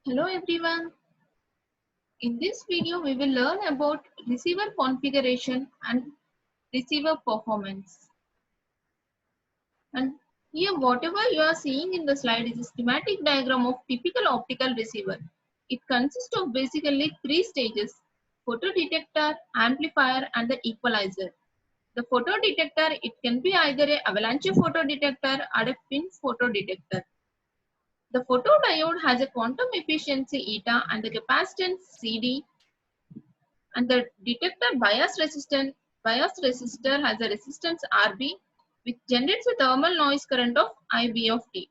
Hello everyone. In this video, we will learn about receiver configuration and receiver performance. And here, whatever you are seeing in the slide is a schematic diagram of typical optical receiver. It consists of basically three stages: photodetector, amplifier, and the equalizer. The photodetector, it can be either a avalanche photodetector or a pin photodetector. The photodiode has a quantum efficiency eta and the capacitance CD, and the detector bias resistor has a resistance Rb, which generates a thermal noise current of Ib of t.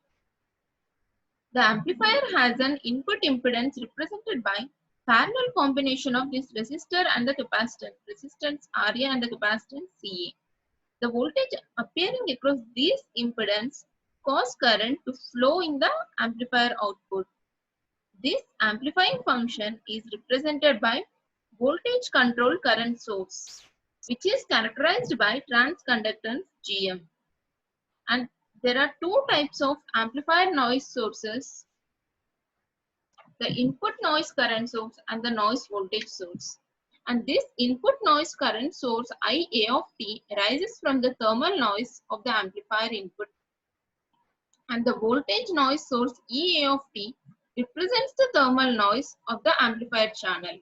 The amplifier has an input impedance represented by parallel combination of this resistor and the capacitance, resistance Ra and the capacitance Ca. The voltage appearing across these impedance cause current to flow in the amplifier output. This amplifying function is represented by voltage controlled current source, which is characterized by transconductance Gm. And there are two types of amplifier noise sources: the input noise current source and the noise voltage source. And this input noise current source Ia of t arises from the thermal noise of the amplifier input, and the voltage noise source Ea of t represents the thermal noise of the amplifier channel.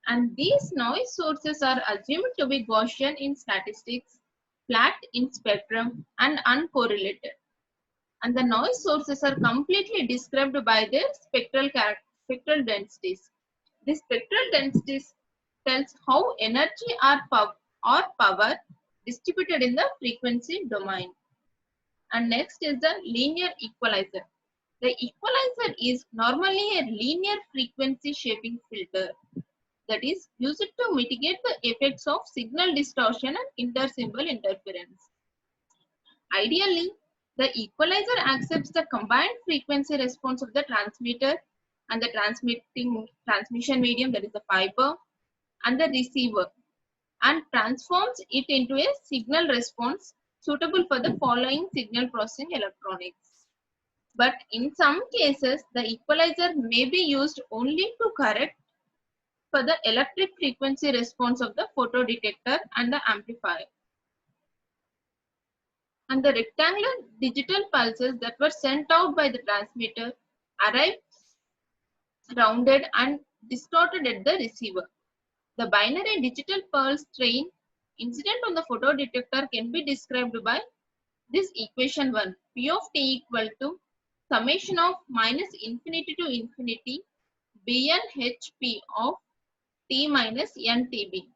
And these noise sources are assumed to be Gaussian in statistics, flat in spectrum, and uncorrelated. And the noise sources are completely described by their spectral densities. The spectral densities tells how energy or power distributed in the frequency domain. And next is the linear equalizer. The equalizer is normally a linear frequency shaping filter that is used to mitigate the effects of signal distortion and intersymbol interference. Ideally, the equalizer accepts the combined frequency response of the transmitter and the transmission medium, that is the fiber, and the receiver, and transforms it into a signal response suitable for the following signal processing electronics. But in some cases, the equalizer may be used only to correct for the electric frequency response of the photodetector and the amplifier. And the rectangular digital pulses that were sent out by the transmitter arrive rounded and distorted at the receiver. The binary digital pulse train incident on the photodetector can be described by this equation 1. P of t equal to summation of minus infinity to infinity Bn hp of t minus ntb,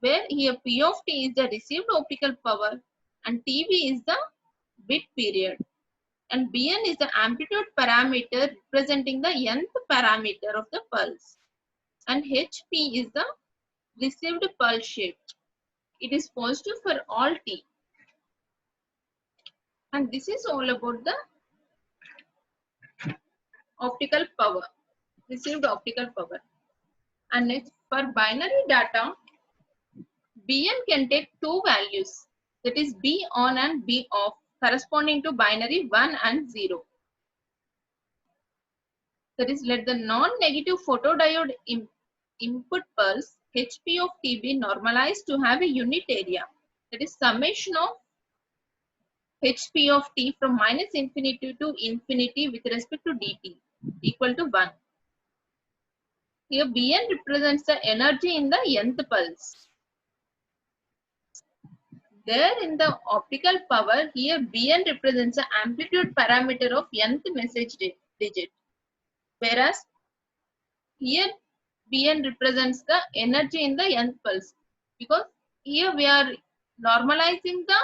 where here P of t is the received optical power and tb is the bit period, and Bn is the amplitude parameter representing the nth parameter of the pulse, and hp is the received pulse shape. It is positive for all t. And this is all about the optical power, received optical power. And next, for binary data, Bn can take two values, that is B on and B off, corresponding to binary 1 and 0. That is, let the non-negative photodiode input pulse Hp of t be normalized to have a unit area, that is summation of Hp of t from minus infinity to infinity with respect to dt equal to 1. Here Bn represents the energy in the nth pulse. There in the optical power, here Bn represents the amplitude parameter of nth message digit, whereas here Bn represents the energy in the nth pulse, because here we are normalizing the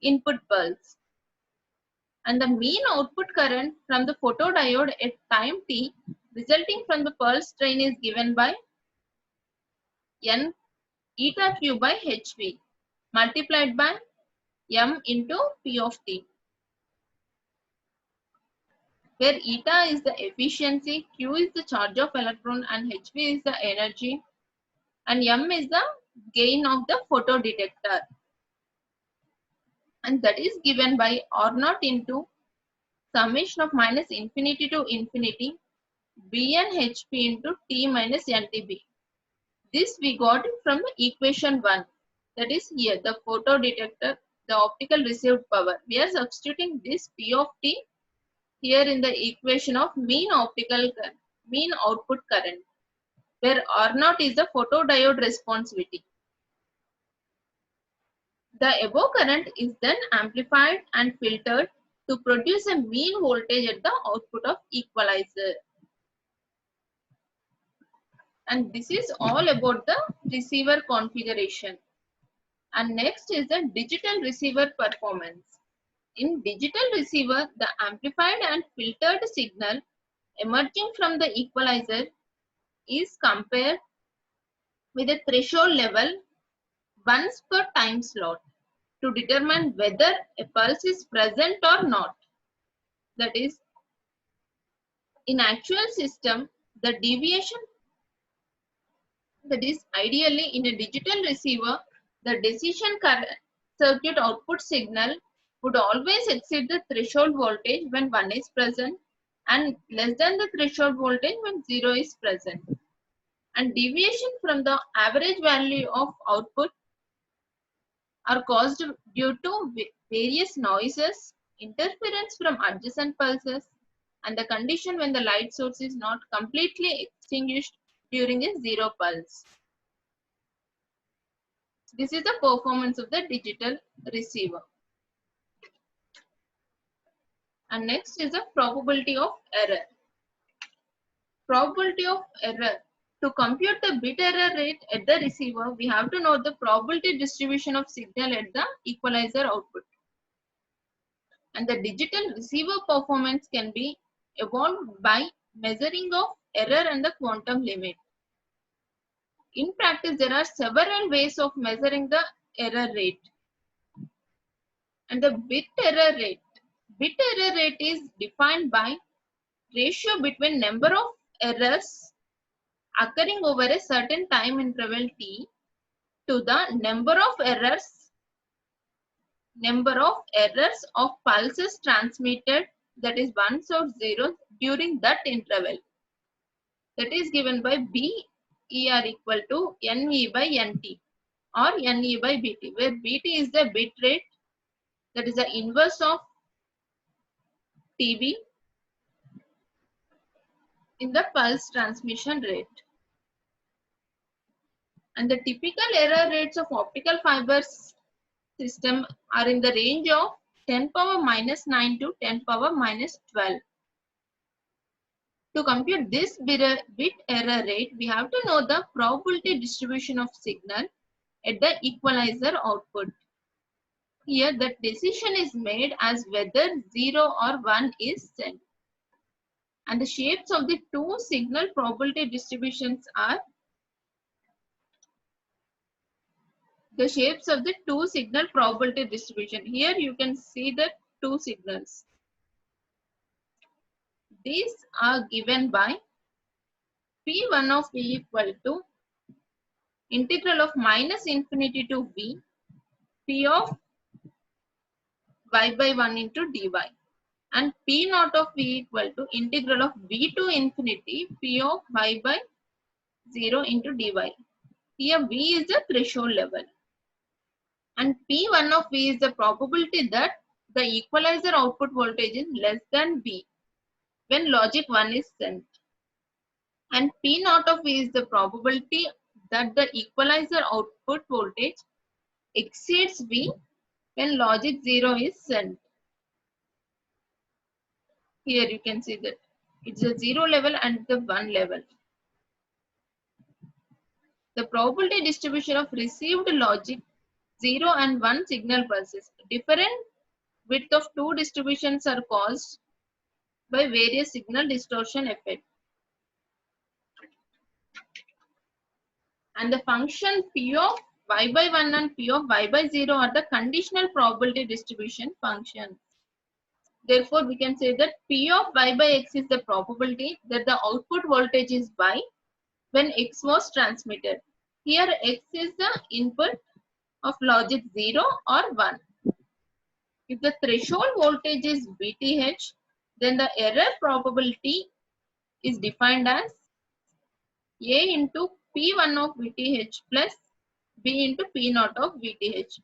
input pulse. And the mean output current from the photodiode at time t resulting from the pulse train is given by n eta q by hv multiplied by m into p of t, where eta is the efficiency, q is the charge of electron, and hv is the energy, and m is the gain of the photodetector, and that is given by R0 into summation of minus infinity to infinity Bn HP into T minus NTB. This we got it from the equation 1. That is here the photo detector, the optical received power. We are substituting this P of T here in the equation of mean output current, where R0 is the photodiode responsivity. The above current is then amplified and filtered to produce a mean voltage at the output of equalizer. And this is all about the receiver configuration. And next is the digital receiver performance. In digital receiver, the amplified and filtered signal emerging from the equalizer is compared with a threshold level once per time slot to determine whether a pulse is present or not. That is, in actual system, the deviation, that is ideally in a digital receiver, the decision circuit output signal would always exceed the threshold voltage when 1 is present and less than the threshold voltage when 0 is present. And deviation from the average value of output are caused due to various noises, interference from adjacent pulses, and the condition when the light source is not completely extinguished during a zero pulse. This is the performance of the digital receiver. And next is the probability of error. Probability of error. To compute the bit error rate at the receiver, we have to know the probability distribution of signal at the equalizer output. And the digital receiver performance can be evolved by measuring of error and the quantum limit. In practice, there are several ways of measuring the error rate. And the bit error rate. Bit error rate is defined by ratio between number of errors occurring over a certain time interval t to the number of errors of pulses transmitted, that is ones or zeros, during that interval. That is given by BER equal to NE by NT or NE by BT, where BT is the bit rate, that is the inverse of TB in the pulse transmission rate. And the typical error rates of optical fibers system are in the range of 10 power minus 9 to 10 power minus 12. To compute this bit error rate, we have to know the probability distribution of signal at the equalizer output. Here the decision is made as whether 0 or 1 is sent. And the shapes of the two signal probability distributions are the shapes of the two signal probability distribution. Here you can see the two signals. These are given by P1 of V equal to integral of minus infinity to V, P of y by 1 into dy, and P naught of V equal to integral of V to infinity, P of y by 0 into dy. Here V is the threshold level. And P1 of V is the probability that the equalizer output voltage is less than V when logic 1 is sent. And P naught of V is the probability that the equalizer output voltage exceeds V when logic 0 is sent. Here you can see that it's a 0 level and the 1 level. The probability distribution of received logic 0 and 1 signal pulses. Different width of two distributions are caused by various signal distortion effects. And the function P of y by 1 and P of y by 0 are the conditional probability distribution functions. Therefore, we can say that P of y by x is the probability that the output voltage is y when x was transmitted. Here x is the input of logic 0 or 1. If the threshold voltage is VTH, then the error probability is defined as A into P1 of VTH plus B into P0 of VTH,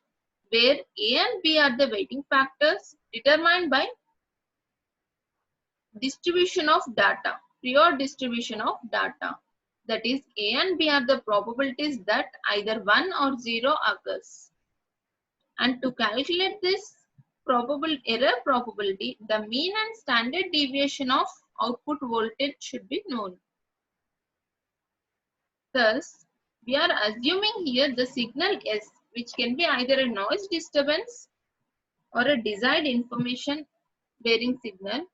where A and B are the weighting factors determined by distribution of data, pure distribution of data. That is, A and B are the probabilities that either 1 or 0 occurs. And to calculate this error probability, the mean and standard deviation of output voltage should be known. Thus, we are assuming here the signal S, which can be either a noise disturbance or a desired information bearing signal,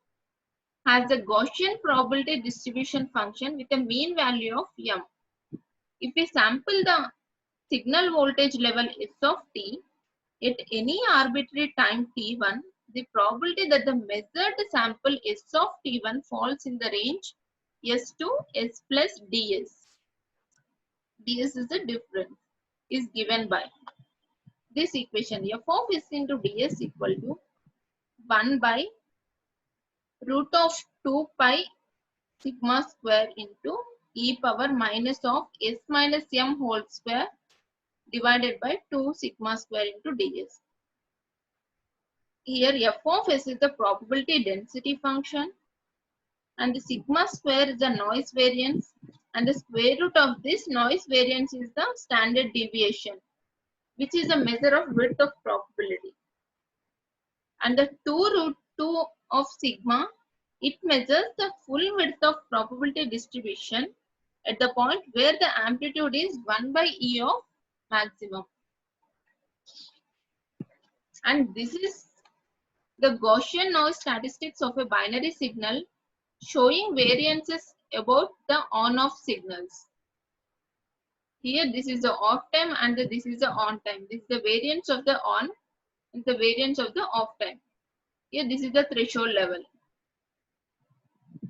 has a Gaussian probability distribution function with a mean value of m. If we sample the signal voltage level S of t at any arbitrary time t1, the probability that the measured sample S of t1 falls in the range S to S plus ds. ds is the difference, is given by this equation. F of S into ds equal to 1 by root of 2 pi sigma square into e power minus of S minus m whole square divided by 2 sigma square into ds. Here f of S is the probability density function and the sigma square is the noise variance, and the square root of this noise variance is the standard deviation, which is a measure of width of probability. And the 2 root 2 of sigma, it measures the full width of probability distribution at the point where the amplitude is 1 by E of maximum. And this is the Gaussian noise statistics of a binary signal showing variances about the on-off signals. Here this is the off time and this is the on time. This is the variance of the on and the variance of the off time. Here this is the threshold level.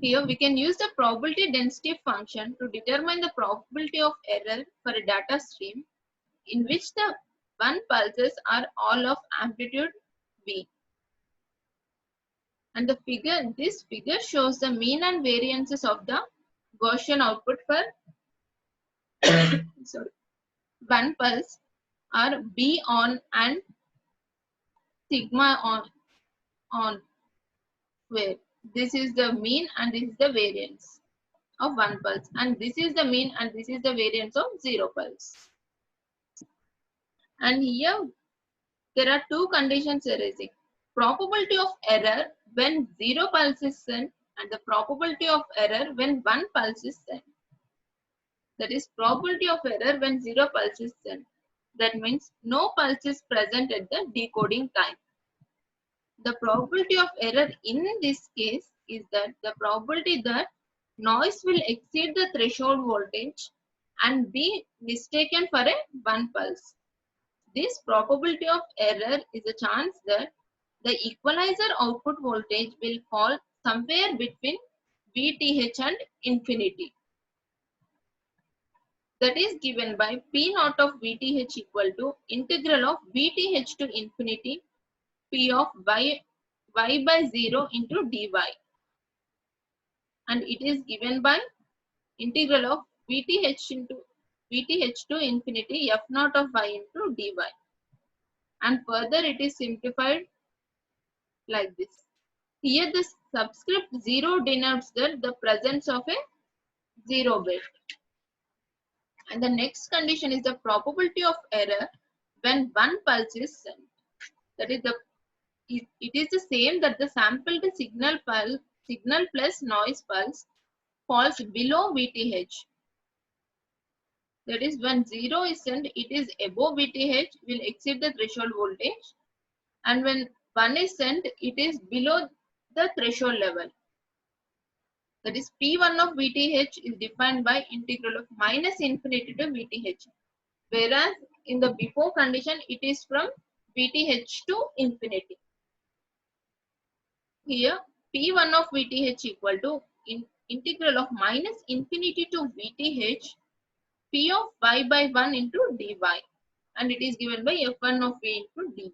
Here we can use the probability density function to determine the probability of error for a data stream in which the 1 pulses are all of amplitude V. And this figure shows the mean and variances of the Gaussian output for sorry, 1 pulse are B on and sigma on square. This is the mean and this is the variance of 1 pulse, and this is the mean and this is the variance of 0 pulse. And here there are two conditions arising: probability of error when 0 pulse is sent and the probability of error when 1 pulse is sent. That is, probability of error when 0 pulse is sent. That means no pulse is present at the decoding time. The probability of error in this case is that the probability that noise will exceed the threshold voltage and be mistaken for a 1 pulse. This probability of error is a chance that the equalizer output voltage will fall somewhere between VTH and infinity. That is given by P naught of VTH equal to integral of VTH to infinity P of y by 0 into dy. And it is given by integral of VTH to infinity F naught of y into dy. And further it is simplified like this. Here the subscript 0 denotes the presence of a 0 bit. And the next condition is the probability of error when 1 pulse is sent. That is, it is the same that the sampled signal plus noise pulse falls below VTH. That is, when 0 is sent, it is above VTH, will exceed the threshold voltage. And when 1 is sent, it is below the threshold level. That is, P1 of VTH is defined by integral of minus infinity to VTH. Whereas in the before condition, it is from VTH to infinity. Here, P1 of VTH equal to integral of minus infinity to VTH P of y by 1 into dy, and it is given by F1 of V into dV,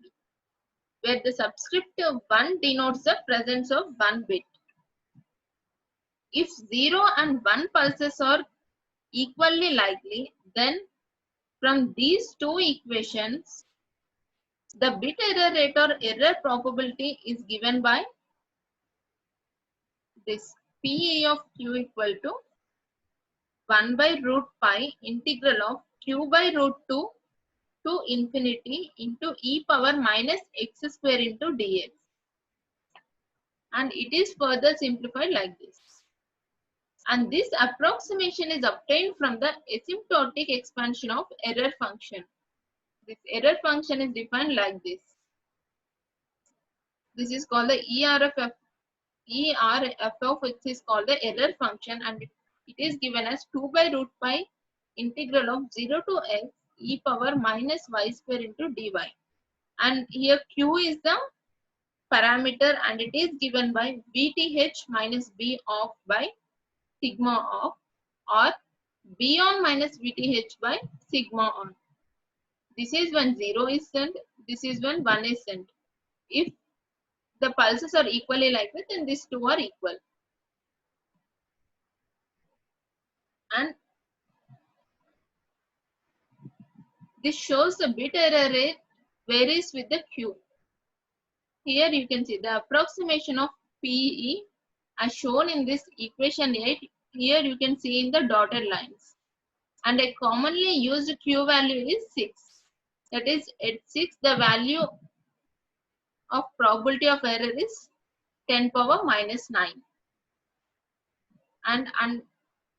where the subscript 1 denotes the presence of 1 bit. If 0 and 1 pulses are equally likely, then from these two equations, the bit error rate or error probability is given by this PE of Q equal to 1 by root pi integral of Q by root 2 to infinity into e power minus x square into dx. And it is further simplified like this. And this approximation is obtained from the asymptotic expansion of error function. This error function is defined like this. This is called the ERF. ERF of x is called the error function, and it is given as 2 by root pi integral of 0 to x e power minus y square into dy. And here q is the parameter, and it is given by VTH minus B off by sigma off, or B on minus VTH by sigma on. This is when 0 is sent, this is when 1 is sent. If the pulses are equally likely, then these two are equal. And this shows the bit error rate varies with the Q. Here you can see the approximation of PE as shown in this equation 8. Here you can see in the dotted lines. And a commonly used Q value is 6. That is, at 6 the value of probability of error is 10 power minus 9. And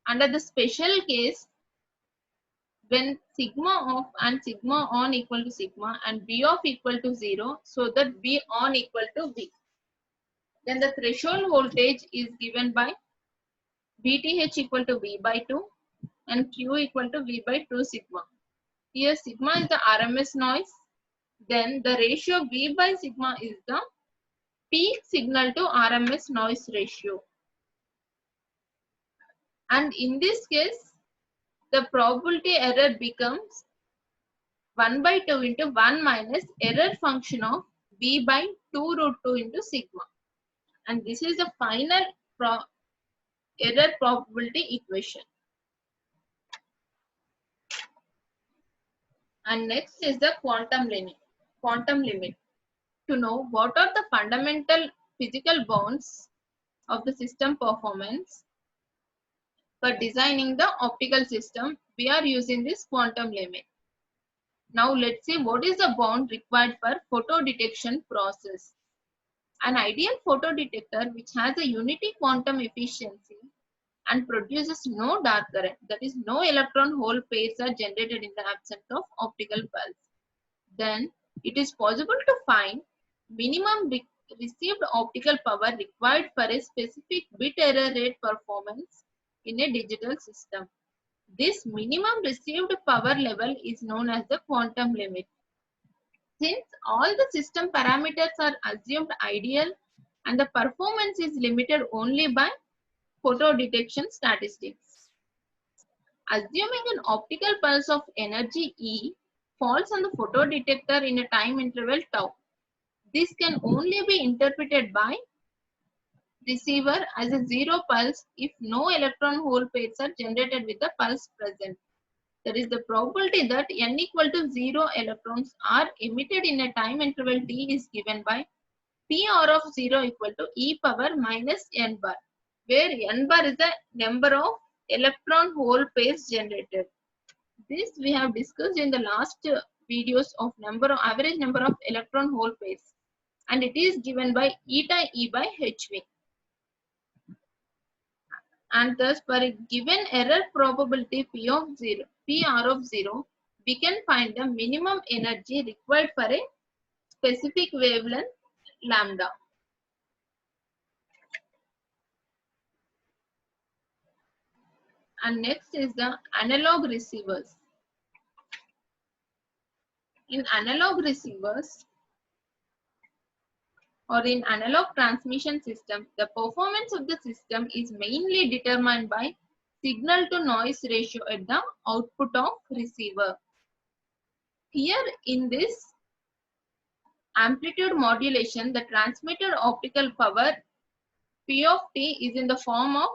under the special case, when sigma off and sigma on equal to sigma and B off equal to 0, so that B on equal to V, then the threshold voltage is given by VTH equal to V by 2 and Q equal to V by 2 sigma. Here sigma is the RMS noise. Then the ratio V by sigma is the peak signal to RMS noise ratio. And in this case, the probability error becomes 1 by 2 into 1 minus error function of V by 2 root 2 into sigma. And this is the final error probability equation. And next is the quantum limit. To know what are the fundamental physical bounds of the system performance, for designing the optical system, we are using this quantum limit. Now let's see what is the bound required for photo detection process. An ideal photo detector which has a unity quantum efficiency and produces no dark current, that is, no electron hole pairs are generated in the absence of optical pulse. Then it is possible to find minimum received optical power required for a specific bit error rate performance in a digital system. This minimum received power level is known as the quantum limit. Since all the system parameters are assumed ideal and the performance is limited only by photo detection statistics. Assuming an optical pulse of energy E falls on the photo detector in a time interval tau, this can only be interpreted by receiver as a zero pulse if no electron hole pairs are generated with the pulse present. That is, the probability that n equal to 0 electrons are emitted in a time interval t is given by PR of 0 equal to e power minus n bar, where n bar is the number of electron hole pairs generated. This we have discussed in the last videos of average number of electron hole pairs, and it is given by eta E by hv. And thus for a given error probability PR of 0, we can find the minimum energy required for a specific wavelength lambda. And next is the analog receivers. In analog receivers or in analog transmission system, the performance of the system is mainly determined by signal to noise ratio at the output of receiver. Here in this amplitude modulation, the transmitted optical power P of t is in the form of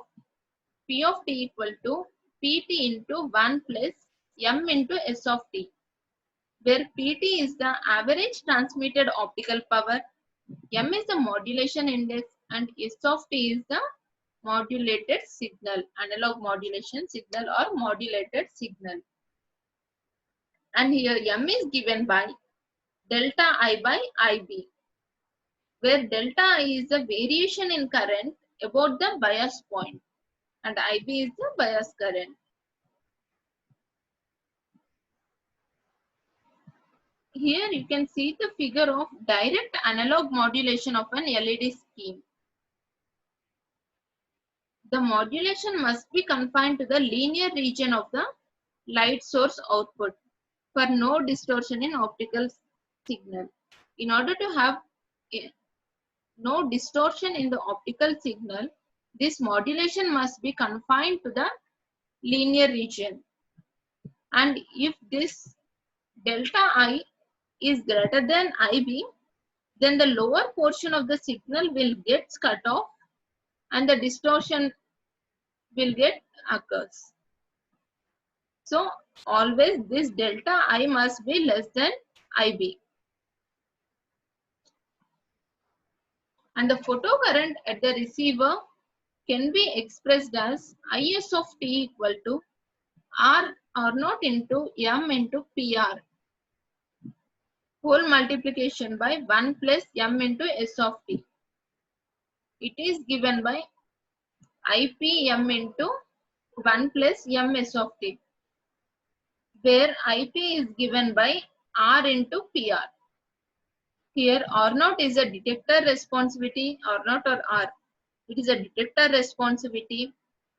P of t equal to Pt into 1 plus m into S of t, where Pt is the average transmitted optical power, m is the modulation index, and S of t is the modulated signal, analog modulation signal or modulated signal. And here m is given by delta I by Ib, where delta I is the variation in current about the bias point and Ib is the bias current. Here you can see the figure of direct analog modulation of an LED scheme. The modulation must be confined to the linear region of the light source output for no distortion in optical signal. In order to have no distortion in the optical signal, this modulation must be confined to the linear region. And if this delta I is greater than Ib, then the lower portion of the signal will get cut off and the distortion will get occurs. So always this delta I must be less than Ib. And the photocurrent at the receiver can be expressed as Is of t equal to R naught into M into PR whole multiplication by 1 plus M into S of t. It is given by IPM into 1 plus MS of t, where IP is given by R into PR. Here R naught is a detector responsivity, R naught or R. It is a detector responsivity.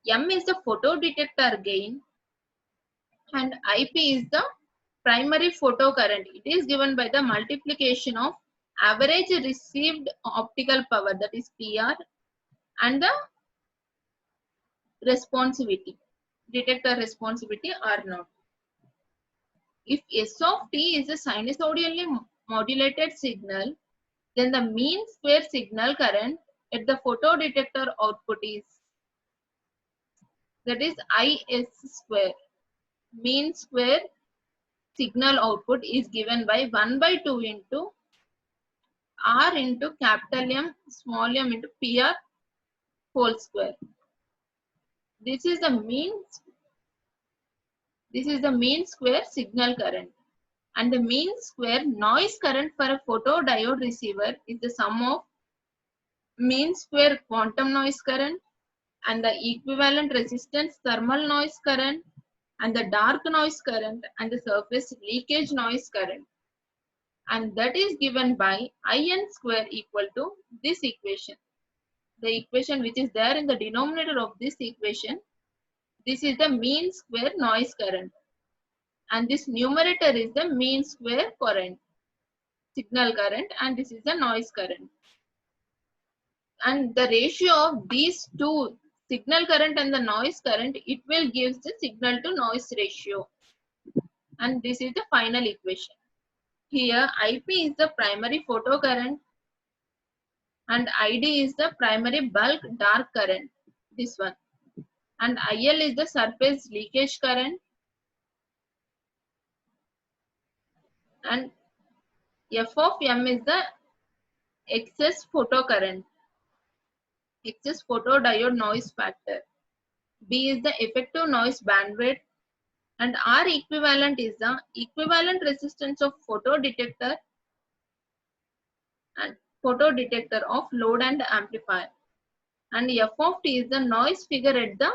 M is the photodetector gain and IP is the primary photocurrent. It is given by the multiplication of average received optical power, that is PR, and the responsivity, detector responsivity R naught. If S of t is a sinusoidally modulated signal, then the mean square signal current at the photodetector output is, that is Is square. Mean square signal output is given by 1 by 2 into R into capital M small m into PR whole square. This is the mean square signal current. And the mean square noise current for a photodiode receiver is the sum of mean square quantum noise current and the equivalent resistance thermal noise current and the dark noise current and the surface leakage noise current. And that is given by In square equal to this equation. The equation which is there in the denominator of this equation, this is the mean square noise current. And this numerator is the mean square current, signal current, and this is the noise current. And the ratio of these two, signal current and the noise current, it will give the signal to noise ratio. And this is the final equation. Here IP is the primary photocurrent and ID is the primary bulk dark current, this one. And IL is the surface leakage current and F of M is the excess photocurrent, excess photodiode noise factor. B is the effective noise bandwidth and R equivalent is the equivalent resistance of photodetector and photodetector of load and amplifier. And F of T is the noise figure at the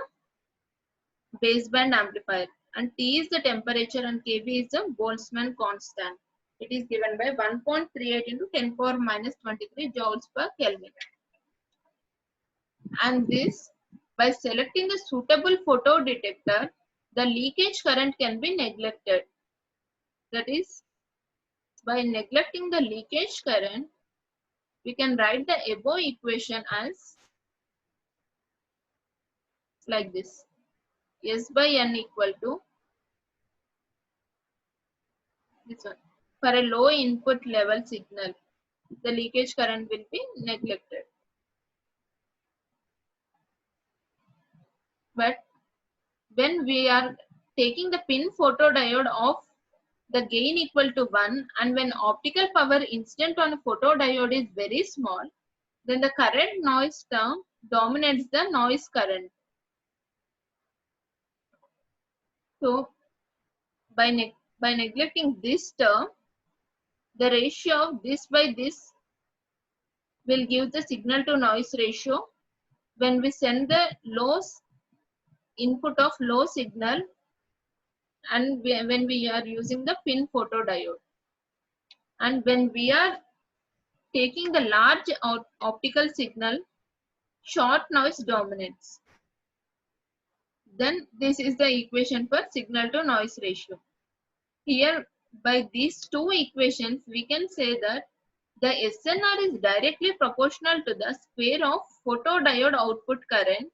baseband amplifier. And T is the temperature and Kb is the Boltzmann constant. It is given by 1.38 into 10 power minus 23 joules per Kelvin. And this, by selecting the suitable photodetector, the leakage current can be neglected. That is, by neglecting the leakage current, we can write the above equation as like this. S by N equal to this one. For a low input level signal, the leakage current will be neglected. But when we are taking the pin photodiode off the gain equal to 1 and when optical power incident on a photodiode is very small, then the current noise term dominates the noise current. So by neglecting this term, the ratio of this by this will give the signal to noise ratio when we send the low input of low signal and when we are using the pin photodiode. And when we are taking the large optical signal, short noise dominates. Then this is the equation for signal to noise ratio. Here by these two equations we can say that the SNR is directly proportional to the square of photodiode output current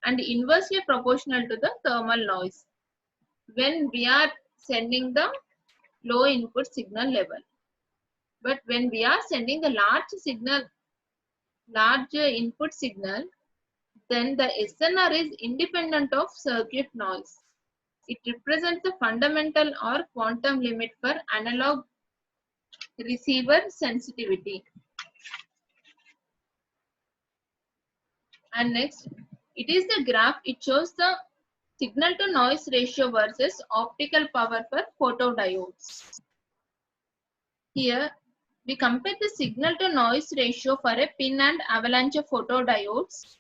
and inversely proportional to the thermal noise when we are sending the low input signal level. But when we are sending the large input signal, then the SNR is independent of circuit noise. It represents the fundamental or quantum limit for analog receiver sensitivity. And next, it is the graph. It shows the signal to noise ratio versus optical power for photodiodes. Here, we compare the signal to noise ratio for a pin and avalanche photodiodes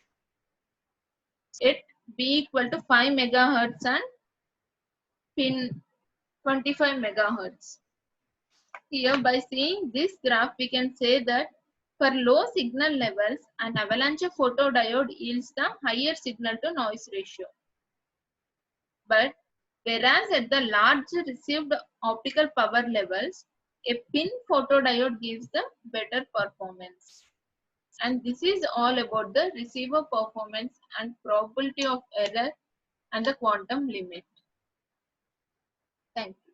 at B equal to 5 megahertz and pin 25 megahertz. Here, by seeing this graph, we can say that for low signal levels, an avalanche photodiode yields the higher signal to noise ratio. But whereas at the large received optical power levels, a pin photodiode gives the better performance. And this is all about the receiver performance and probability of error and the quantum limit. Thank you.